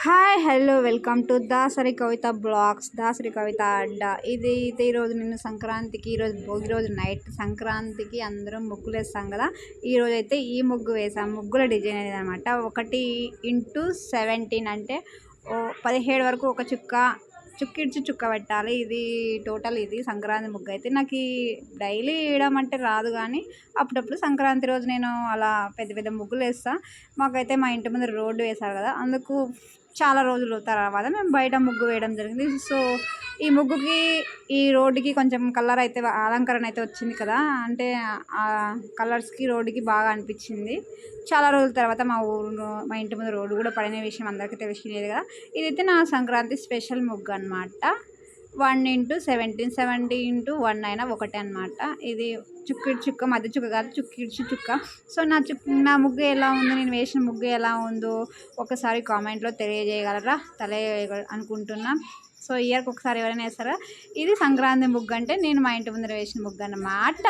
Hi hello welcome to Dasari Kavitha blogs. Dasari Kavitha అడ్డ. ఇది అయితే ఈరోజు నేను సంక్రాంతికి, ఈరోజు భోగి రోజు నైట్ సంక్రాంతికి అందరం ముగ్గులు వేస్తాం కదా. ఈరోజు అయితే ఈ ముగ్గు వేసాం. ముగ్గుల డిజైన్ అనేది అనమాట 1x17 అంటే 17 వరకు ఒక చుక్కిడ్చి చుక్క పెట్టాలి. ఇది టోటల్ ఇది సంక్రాంతి ముగ్గు. అయితే నాకు డైలీ వేయడం అంటే రాదు, కానీ అప్పుడప్పుడు సంక్రాంతి రోజు నేను అలా పెద్ద పెద్ద ముగ్గులు వేస్తాను. మాకైతే మా ఇంటి ముందు రోడ్డు వేశారు కదా, అందుకు చాలా రోజుల తర్వాత మేము బయట ముగ్గు వేయడం జరిగింది. సో ఈ ముగ్గుకి ఈ రోడ్డుకి కొంచెం కలర్ అయితే అలంకరణ అయితే వచ్చింది కదా, అంటే ఆ కలర్స్కి రోడ్డుకి బాగా అనిపించింది. చాలా రోజుల తర్వాత మా ఇంటి ముందు రోడ్డు కూడా పడిన విషయం అందరికీ తెలిసినది కదా. ఇదైతే నా సంక్రాంతి స్పెషల్ ముగ్గు అనమాట. 1x17 70x1 అయినా ఒకటే అనమాట. ఇది చుక్కిడి చుక్క, మధ్య చుక్క కాదు, చుక్కిడ్చి చుక్క. సో నా ముగ్గు ఎలా ఉందో, నేను వేసిన ముగ్గు ఎలా ఉందో ఒకసారి కామెంట్లో తెలియజేయగలరా అనుకుంటున్నా. సో ఇయర్కి ఒకసారి ఎవరైనా వేస్తారా? ఇది సంక్రాంతి ముగ్గు అంటే నేను మా ఇంటి ముందర వేసిన ముగ్గు అన్నమాట.